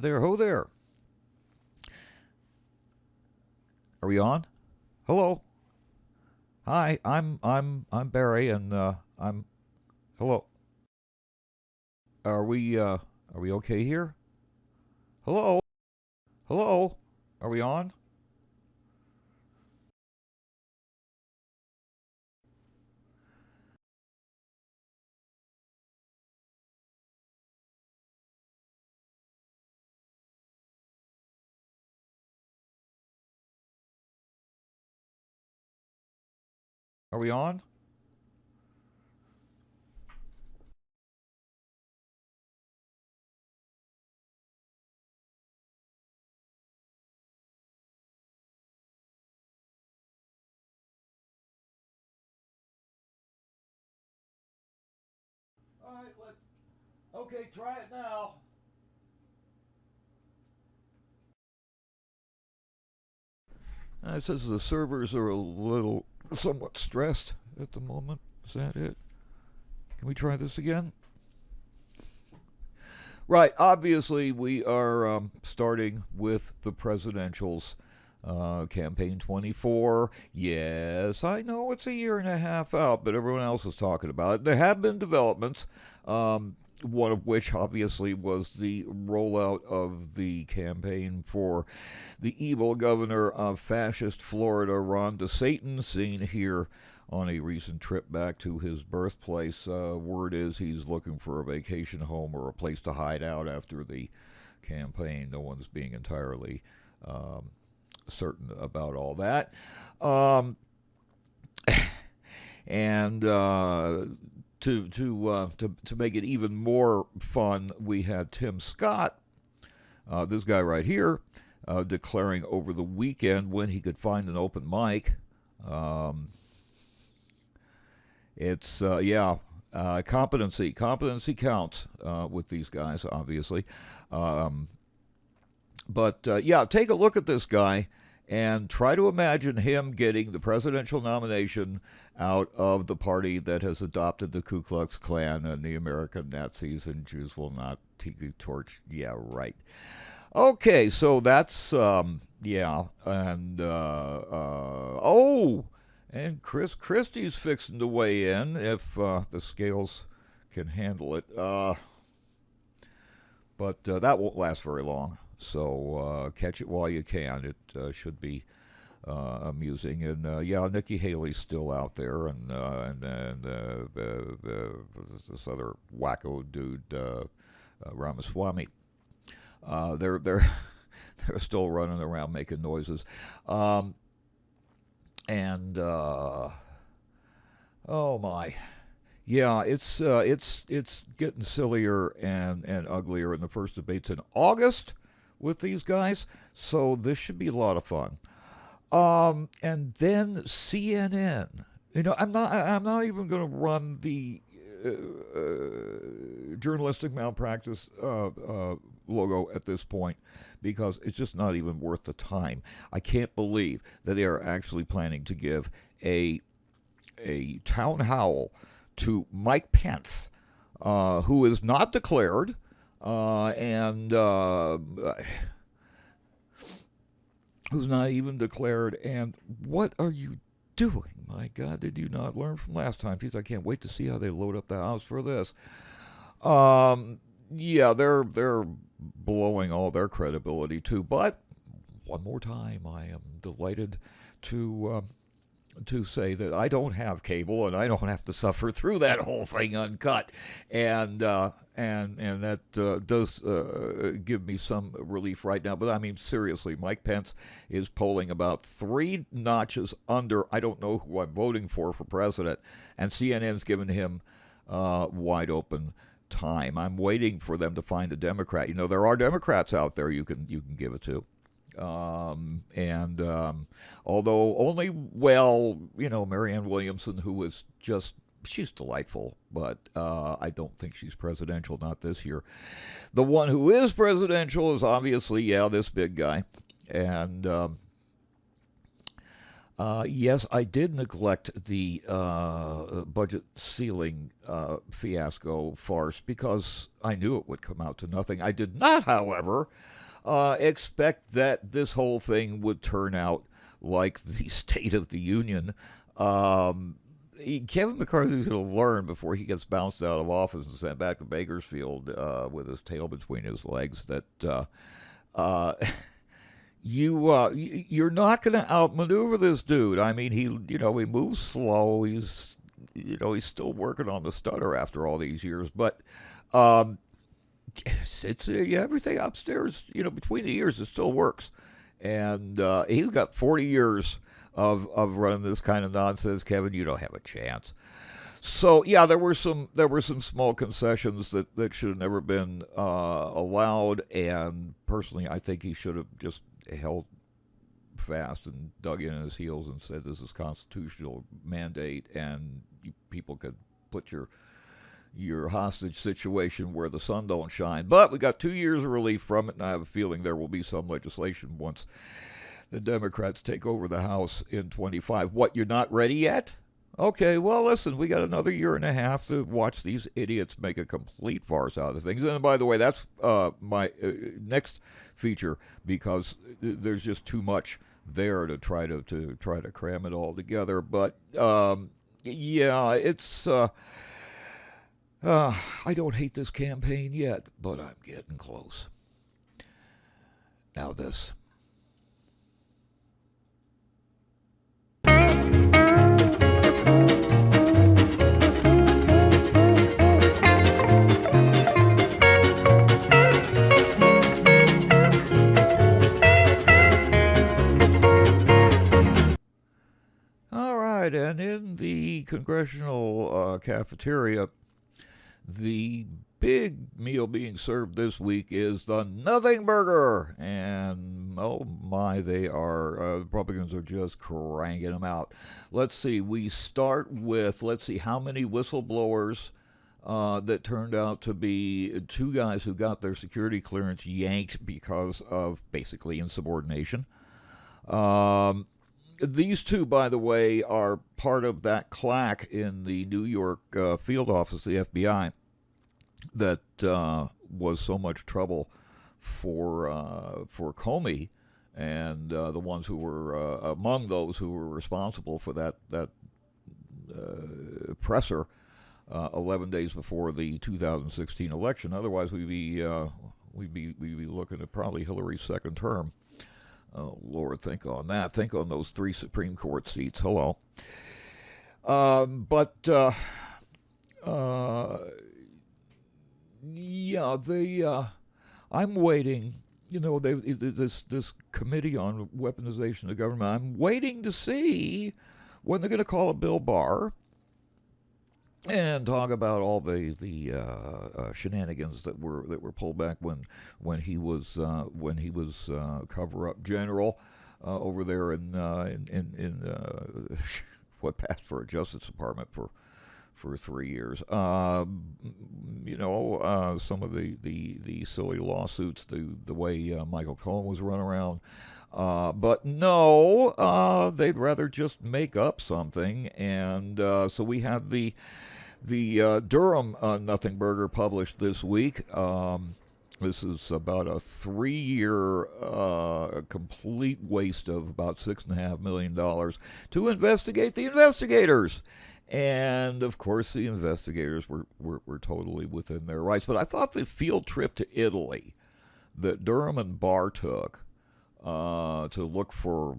there. Ho there. Are we on? Hello. Hi. I'm Barry, and I'm. Hello. Are we okay here? Hello. Hello. Are we on? Are we on? All right. Let's. Okay. Try it now. It says the servers are a little somewhat stressed at the moment. Is that it? Can we try this again? Right. Obviously, we are starting with the presidentials. Campaign 24. Yes, I know it's a year and a half out, but everyone else is talking about it. There have been developments. One of which obviously was the rollout of the campaign for the evil governor of fascist Florida, Ron DeSantis, seen here on a recent trip back to his birthplace. Word is he's looking for a vacation home or a place to hide out after the campaign. No one's being entirely um, certain about all that. Um, and to make it even more fun, we had Tim Scott, this guy right here, declaring over the weekend when he could find an open mic. Um, it's yeah, competency counts with these guys, obviously. Um, but yeah, take a look at this guy and try to imagine him getting the presidential nomination out of the party that has adopted the Ku Klux Klan and the American Nazis and Jews will not tiki torch. Yeah, right. Okay, so that's yeah, and oh, and Chris Christie's fixing to weigh in if the scales can handle it. But that won't last very long. So catch it while you can. It should be amusing. And yeah, Nikki Haley's still out there, and then this other wacko dude, Ramaswamy. They're they're still running around making noises. Um, and oh my, yeah, it's getting sillier and uglier. And the first debate's in August with these guys, so this should be a lot of fun. And then CNN. I'm not even going to run the journalistic malpractice logo at this point because it's just not even worth the time. I can't believe that they are actually planning to give a town hall to Mike Pence, who is not declared, and who's not even declared. And what are you doing? My God, did you not learn from last time? Geez, I can't wait to see how they load up the house for this. Yeah, they're blowing all their credibility too. But one more time, I am delighted to say that I don't have cable and I don't have to suffer through that whole thing uncut, and that does give me some relief right now. But I mean, seriously, Mike Pence is polling about 3 notches under. I don't know who I'm voting for president, and CNN's given him wide open time. I'm waiting for them to find a Democrat. There are Democrats out there you can give it to. And although only, well, Marianne Williamson, who was she's delightful, but I don't think she's presidential, not this year. The one who is presidential is obviously, yeah, this big guy. And Yes, I did neglect the budget ceiling fiasco farce because I knew it would come out to nothing. I did not, however, expect that this whole thing would turn out like the State of the Union. Kevin McCarthy's going to learn before he gets bounced out of office and sent back to Bakersfield with his tail between his legs that uh, you're not going to outmaneuver this dude. I mean, he moves slow. He's still working on the stutter after all these years, but um, it's everything upstairs. Between the ears, it still works, and he's got 40 years of running this kind of nonsense. Kevin, you don't have a chance. So yeah, there were some small concessions that should have never been allowed, and personally, I think he should have just held fast and dug in his heels and said this is constitutional mandate, and people could put your hostage situation where the sun don't shine. But we got 2 years of relief from it, and I have a feeling there will be some legislation once the Democrats take over the House in 25. What, you're not ready yet? Okay, well, listen, we got another year and a half to watch these idiots make a complete farce out of things. And by the way, that's my next feature because there's just too much there to try to cram it all together. But yeah, it's I don't hate this campaign yet, but I'm getting close. Now this. All right, and in the congressional cafeteria, the big meal being served this week is the Nothing Burger. And oh my, the Republicans are just cranking them out. Let's see, let's see how many whistleblowers that turned out to be two guys who got their security clearance yanked because of basically insubordination. Um, these two, by the way, are part of that claque in the New York field office, the FBI, that was so much trouble for Comey, and the ones who were among those who were responsible for that presser 11 days before the 2016 election. Otherwise, we'd be looking at probably Hillary's second term. Oh Lord, think on that. Think on those 3 Supreme Court seats. Hello. But yeah, I'm waiting. This committee on weaponization of government. I'm waiting to see when they're going to call a Bill Barr and talk about all the shenanigans that were pulled back when he was cover up general over there in what passed for a Justice Department for 3 years. Some of the silly lawsuits, the way Michael Cohen was run around. But no, they'd rather just make up something, and so we have the Durham Nothing Burger published this week. This is about a 3-year complete waste of about $6.5 million to investigate the investigators. And of course, the investigators were totally within their rights. But I thought the field trip to Italy that Durham and Barr took to look for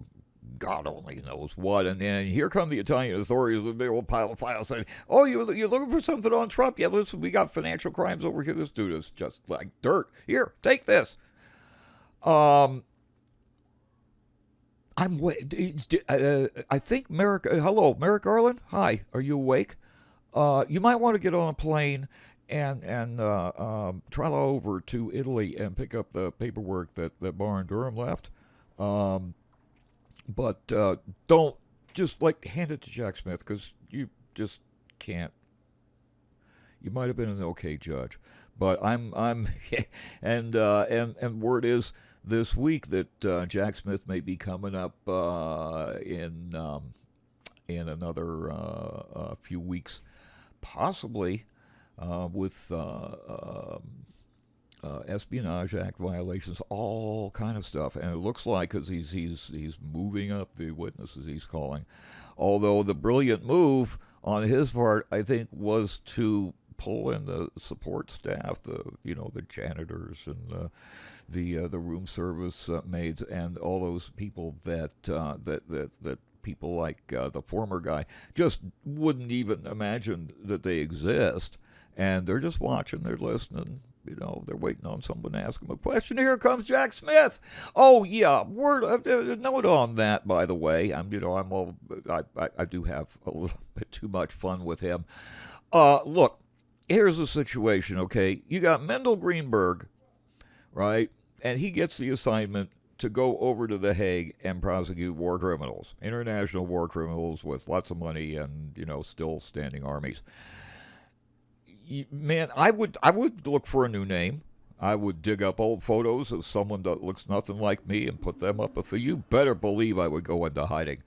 God only knows what, and then here come the Italian authorities with a big old pile of files saying, "Oh, you're looking for something on Trump? Yeah, listen, we got financial crimes over here. This dude is just like dirt. Here, take this." I'm I think Merrick. Hello, Merrick Garland. Hi, are you awake? You might want to get on a plane and travel over to Italy and pick up the paperwork that Barr and Durham left. But don't just hand it to Jack Smith because you just can't. You might have been an okay judge, but I'm and word is this week that Jack Smith may be coming up in another few weeks, possibly with Espionage Act violations, all kind of stuff. And it looks like because he's moving up the witnesses he's calling. Although the brilliant move on his part, I think, was to pull in the support staff, the janitors and the room service maids and all those people that people like the former guy just wouldn't even imagine that they exist, and they're just watching, they're listening. They're waiting on someone to ask them a question. Here comes Jack Smith. Oh yeah, note on that. By the way, I do have a little bit too much fun with him. Look, here's the situation. Okay, you got Mendel Greenberg, right, and he gets the assignment to go over to The Hague and prosecute war criminals, international war criminals with lots of money and still standing armies. Man, I would look for a new name. I would dig up old photos of someone that looks nothing like me and put them up. If you better believe I would go into hiding.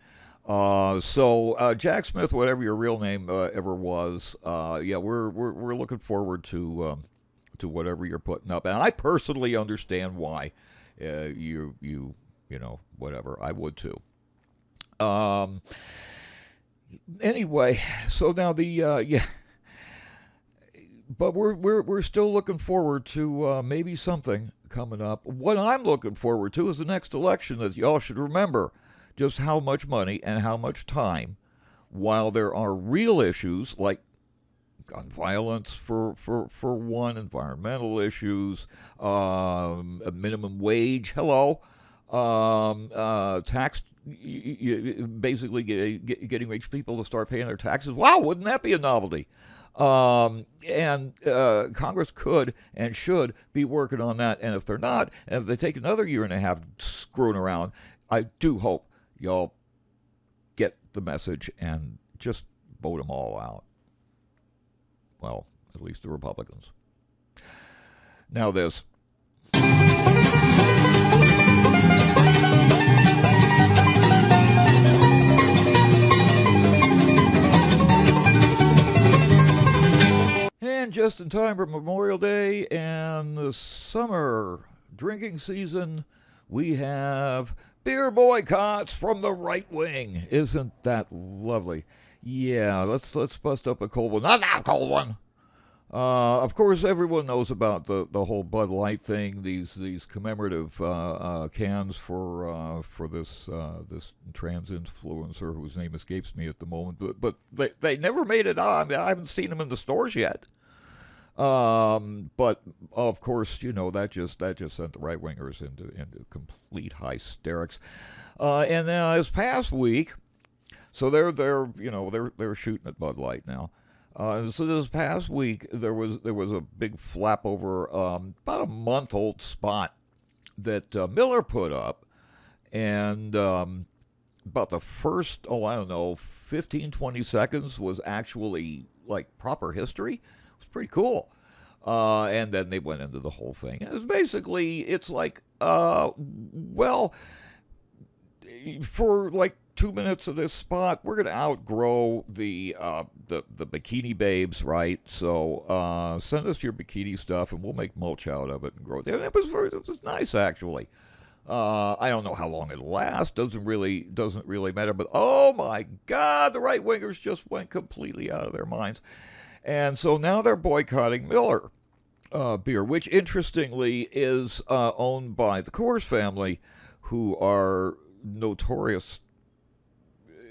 So Jack Smith, whatever your real name ever was, we're looking forward to whatever you're putting up, and I personally understand why. Whatever, I would too. Anyway, so now but we're still looking forward to maybe something coming up. What I'm looking forward to is the next election, that y'all should remember just how much money and how much time, while there are real issues like gun violence for one, environmental issues, a minimum wage, tax, basically getting rich people to start paying their taxes. Wow, wouldn't that be a novelty? And Congress could and should be working on that. And if they're not, and if they take another year and a half screwing around, I do hope y'all get the message and just vote them all out. Well, at least the Republicans. Now this. And just in time for Memorial Day and the summer drinking season, we have beer boycotts from the right wing. Isn't that lovely? Yeah, let's bust up a cold one. Not that cold one. Of course, everyone knows about the whole Bud Light thing. These commemorative cans for this trans influencer whose name escapes me at the moment. But they never made it on. I mean, I haven't seen them in the stores yet. But of course, that just sent the right wingers into complete hysterics. And this past week, so they're shooting at Bud Light now. So this past week there was a big flap over about a month-old spot that Miller put up, and about the first 15, 20 seconds was actually like proper history. It was pretty cool. And then they went into the whole thing. And it's like, for like 2 minutes of this spot, we're going to outgrow the bikini babes, right? So send us your bikini stuff, and we'll make mulch out of it and grow it. And it was nice, actually. I don't know how long it'll last. Doesn't really matter. But oh my God, the right wingers just went completely out of their minds, and so now they're boycotting Miller beer, which interestingly is owned by the Coors family, who are notorious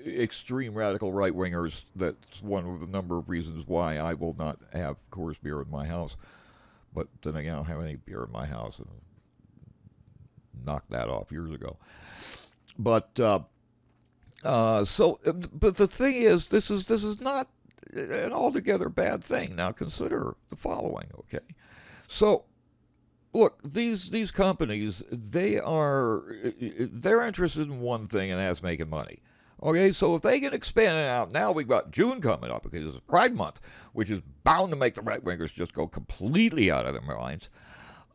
extreme radical right-wingers. That's one of the number of reasons why I will not have Coors beer in my house. But then again, I don't have any beer in my house, and knocked that off years ago. But but the thing is, this is not an altogether bad thing. Now consider the following, okay? So look, these companies, they're interested in one thing, and that's making money. Okay, so if they can expand it out, now we've got June coming up because it's Pride Month, which is bound to make the right-wingers just go completely out of their minds.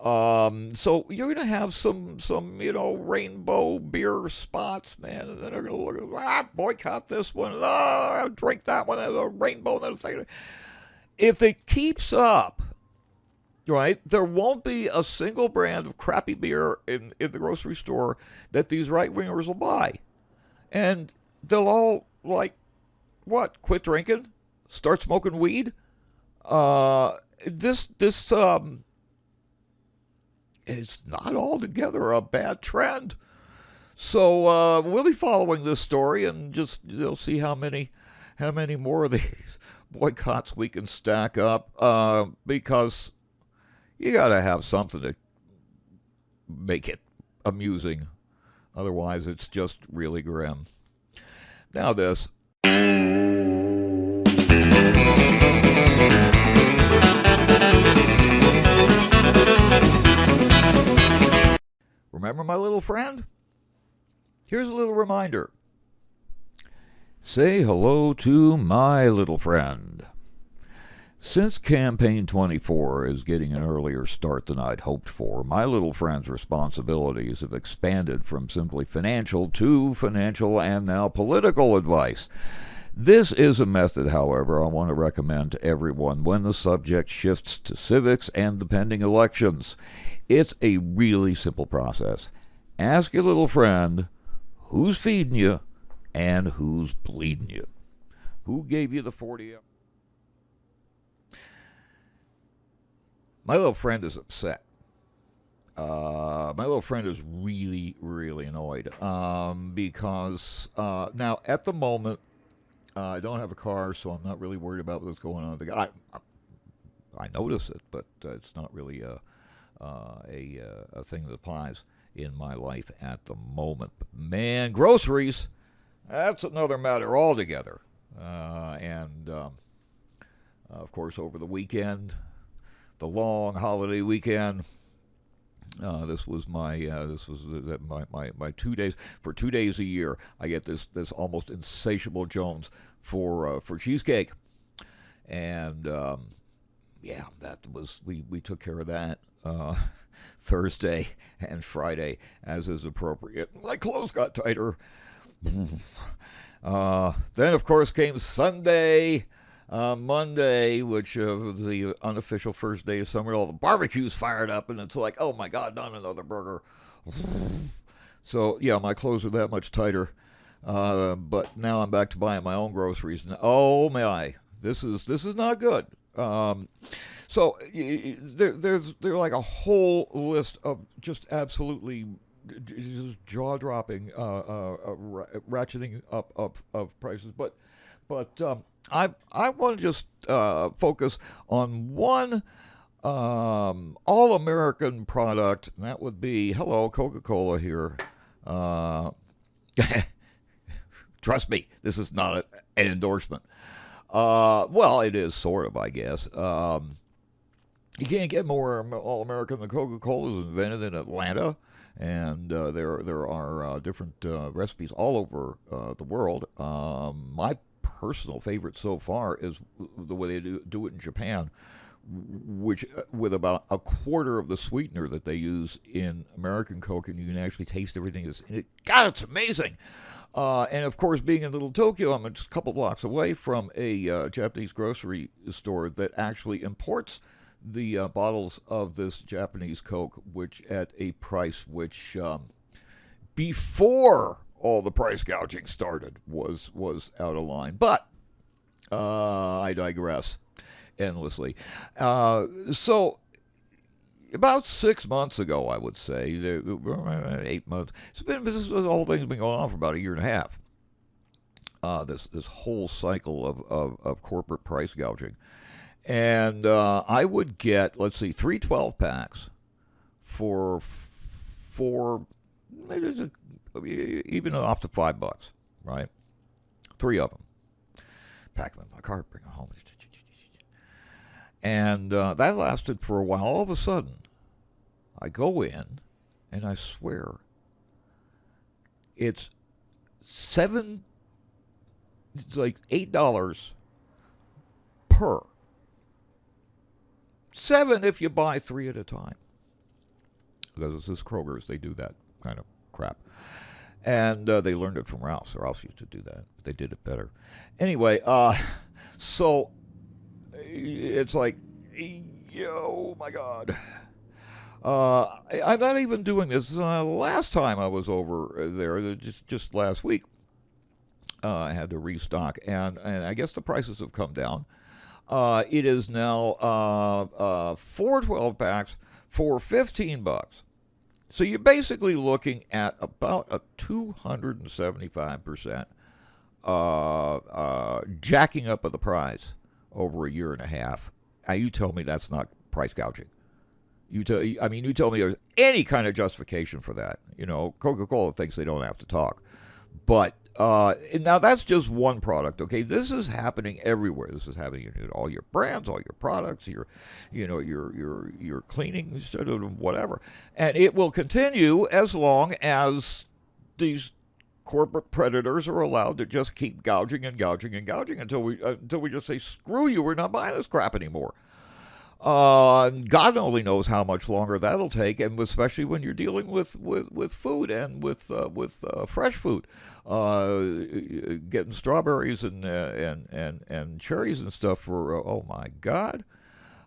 So you're gonna have some rainbow beer spots, man, and then they're gonna look at boycott this one, drink that one, and a rainbow, and thing. If it keeps up, right, there won't be a single brand of crappy beer in the grocery store that these right wingers will buy, and they'll all like what? Quit drinking, start smoking weed. This is not altogether a bad trend. So we'll be following this story and just see how many more of these boycotts we can stack up. Because you got to have something to make it amusing. Otherwise, it's just really grim. Now this. Remember my little friend? Here's a little reminder. Say hello to my little friend. Since Campaign 24 is getting an earlier start than I'd hoped for, my little friend's responsibilities have expanded from simply financial to financial and now political advice. This is a method, however, I want to recommend to everyone when the subject shifts to civics and the pending elections. It's a really simple process. Ask your little friend who's feeding you and who's bleeding you. Who gave you the 40? My little friend is upset. My little friend is really, really annoyed because now at the moment I don't have a car, so I'm not really worried about what's going on. I notice it, but it's not really a thing that applies in my life at the moment. But man, groceries, that's another matter altogether. And of course, over the weekend, the long holiday weekend, this was my 2 days. For 2 days a year, I get this almost insatiable Jones for cheesecake, and yeah, that was we took care of that Thursday and Friday as is appropriate. My clothes got tighter. Then of course came Sunday. Monday, which was the unofficial first day of summer, all the barbecues fired up, and it's like, oh my God, not another burger. So yeah, my clothes are that much tighter. But now I'm back to buying my own groceries. And, oh my, this is not good. So there's like a whole list of just absolutely just jaw-dropping, ratcheting up of prices, but I want to just focus on one all-American product, and that would be, hello, Coca-Cola here. Trust me, this is not an endorsement. Well, it is sort of, I guess. You can't get more all-American than Coca-Cola. Was invented in Atlanta, and there are different recipes all over the world. My personal favorite so far is the way they do it in Japan, which with about a quarter of the sweetener that they use in American Coke, and you can actually taste everything that's in it. God, it's amazing. And of course, being in Little Tokyo, I'm just a couple blocks away from a Japanese grocery store that actually imports the bottles of this Japanese Coke, which at a price which before all the price gouging started was out of line. But I digress endlessly. So about 6 months ago, I would say, 8 months. This whole thing's been going on for about a year and a half. This whole cycle of corporate price gouging, and I would get, let's see, 3 12-packs for even off to $5, right? 3 of them. Pack them in my car, bring them home. And that lasted for a while. All of a sudden, I go in, and I swear, it's like $8 per. $7 if you buy 3 at a time. because it's Kroger's. They do that kind of crap. And they learned it from Ralph's. Ralph's used to do that. They did it better. Anyway, so it's like, oh my God. I'm not even doing this. Last time I was over there, just last week, I had to restock, and I guess the prices have come down. It is now 4 12 packs for $15. So you're basically looking at about a 275% jacking up of the price over a year and a half. Now you tell me that's not price gouging. You tell me there's any kind of justification for that. Coca-Cola thinks they don't have to talk, but now that's just one product. Okay, this is happening everywhere. This is happening in all your brands, all your products, your cleaning, sort of whatever, and it will continue as long as these corporate predators are allowed to just keep gouging and gouging and gouging until we just say screw you, we're not buying this crap anymore. God only knows how much longer that'll take, and especially when you're dealing with food and with fresh food, getting strawberries and cherries and stuff for oh my God.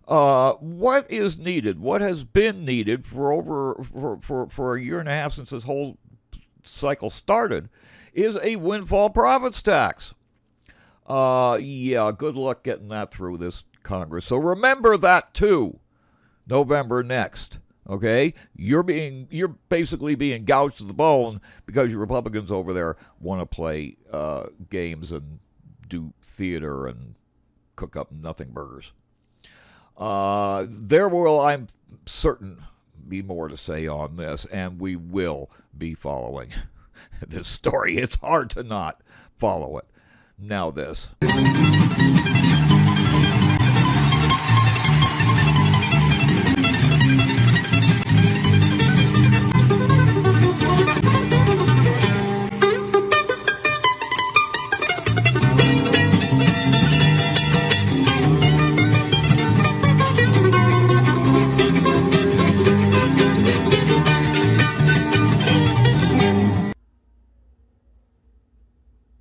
What is needed? What has been needed for a year and a half since this whole cycle started is a windfall profits tax. Yeah, good luck getting that through this Congress. So remember that too. November next. Okay? You're basically being gouged to the bone because your Republicans over there want to play games and do theater and cook up nothing burgers. There will, I'm certain, be more to say on this, and we will be following this story. It's hard to not follow it. Now this.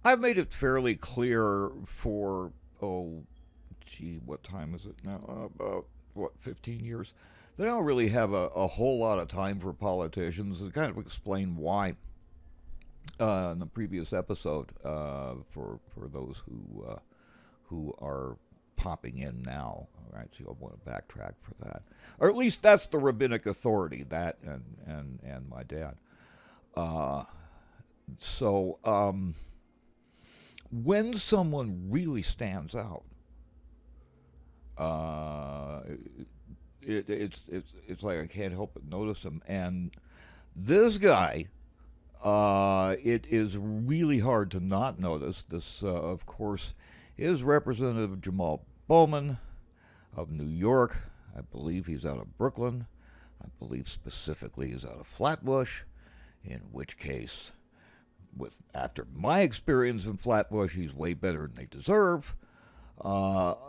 I've made it fairly clear for, what time is it now? About, 15 years? That I don't really have a whole lot of time for politicians. To kind of explain why in the previous episode for those who are popping in now. All right, so you'll want to backtrack for that. Or at least that's the rabbinic authority, that and my dad. When someone really stands out, it's like I can't help but notice them. And this guy, it is really hard to not notice. This, of course, is Representative Jamal Bowman of New York. I believe he's out of Brooklyn. I believe specifically he's out of Flatbush, in which case, after my experience in Flatbush, he's way better than they deserve. But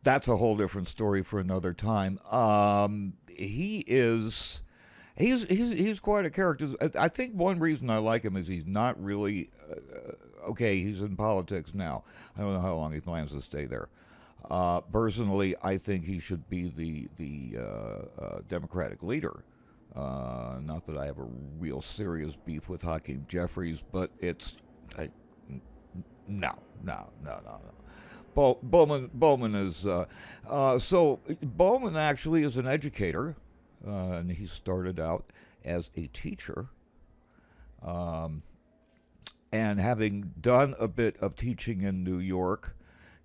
that's a whole different story for another time. He's quite a character. I think one reason I like him is he's not really okay. He's in politics now. I don't know how long he plans to stay there. Personally, I think he should be the Democratic leader. Not that I have a real serious beef with Hakeem Jeffries, but no. Bowman is so Bowman actually is an educator, and he started out as a teacher, and having done a bit of teaching in New York,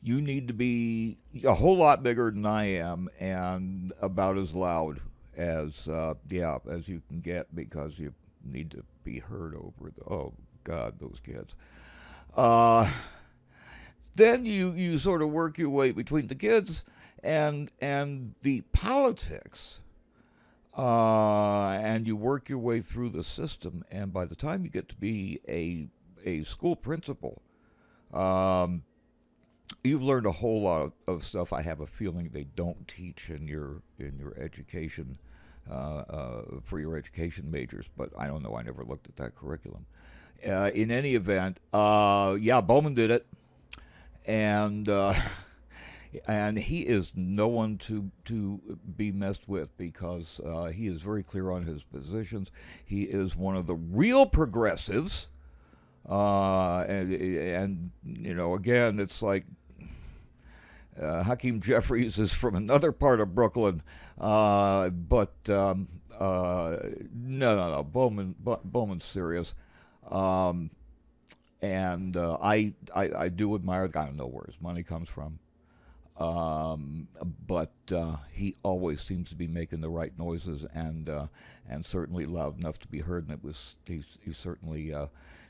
you need to be a whole lot bigger than I am and about as loud as you can get, because you need to be heard over oh God, those kids. Then you sort of work your way between the kids and the politics, and you work your way through the system, and by the time you get to be a school principal, you've learned a whole lot of stuff I have a feeling they don't teach in your education for your education majors, but I don't know. I never looked at that curriculum. In any event, yeah, Bowman did it, and and he is no one to be messed with because he is very clear on his positions. He is one of the real progressives, and you know, again, it's like Hakeem Jeffries is from another part of Brooklyn, but no. Bowman's serious, um, and I do admire the guy. I don't know where his money comes from, but he always seems to be making the right noises and certainly loud enough to be heard. And he certainly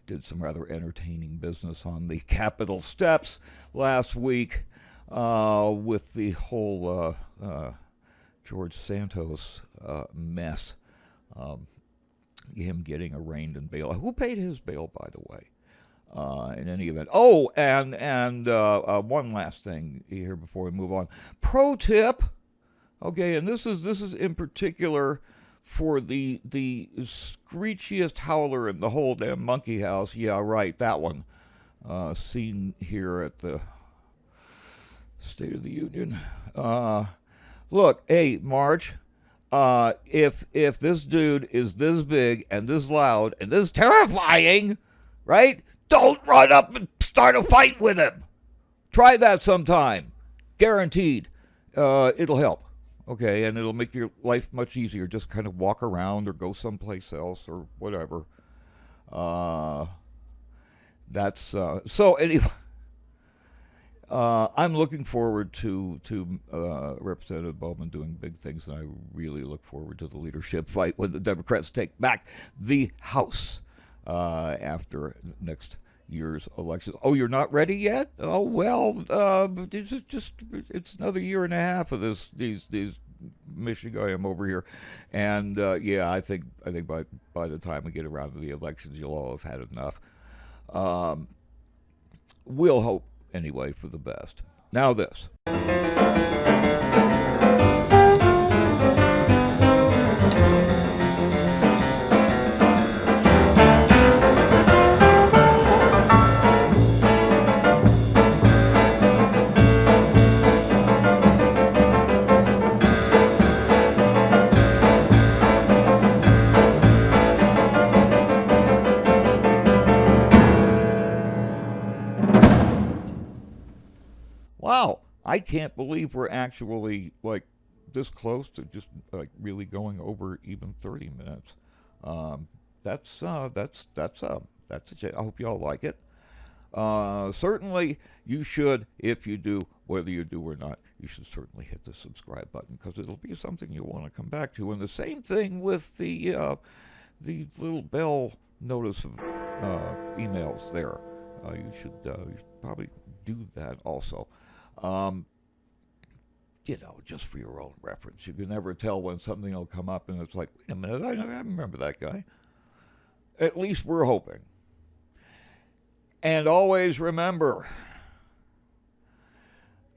did some rather entertaining business on the Capitol steps last week. With the whole George Santos mess, him getting arraigned in bail. Who paid his bail, by the way? In any event. Oh, and one last thing here before we move on. Pro tip. Okay, and this is in particular for the screechiest howler in the whole damn monkey house. Yeah, right, that one. Seen here at the State of the Union. Look, hey, Marge, if this dude is this big and this loud and this terrifying, right? Don't run up and start a fight with him. Try that sometime. Guaranteed. It'll help. Okay, and it'll make your life much easier. Just kind of walk around or go someplace else or whatever. That's so anyway. I'm looking forward to Representative Bowman doing big things, and I really look forward to the leadership fight when the Democrats take back the House after next year's elections. Oh, you're not ready yet? Oh well, it's another year and a half of these Michigan over here, and yeah, I think by the time we get around to the elections, you'll all have had enough. We'll hope. Anyway, for the best. Now this. Wow, I can't believe we're actually like this close to just like really going over even 30 minutes. That's I hope y'all like it. Certainly, you should, if you do, whether you do or not, you should certainly hit the subscribe button because it'll be something you'll want to come back to. And the same thing with the little bell notice of emails there. You should probably do that also. You know, just for your own reference. You can never tell when something will come up and it's like, wait a minute, I remember that guy. At least we're hoping. And always remember,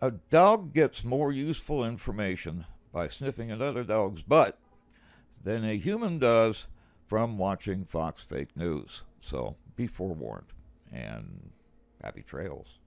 a dog gets more useful information by sniffing another dog's butt than a human does from watching Fox Fake News. So be forewarned, and happy trails.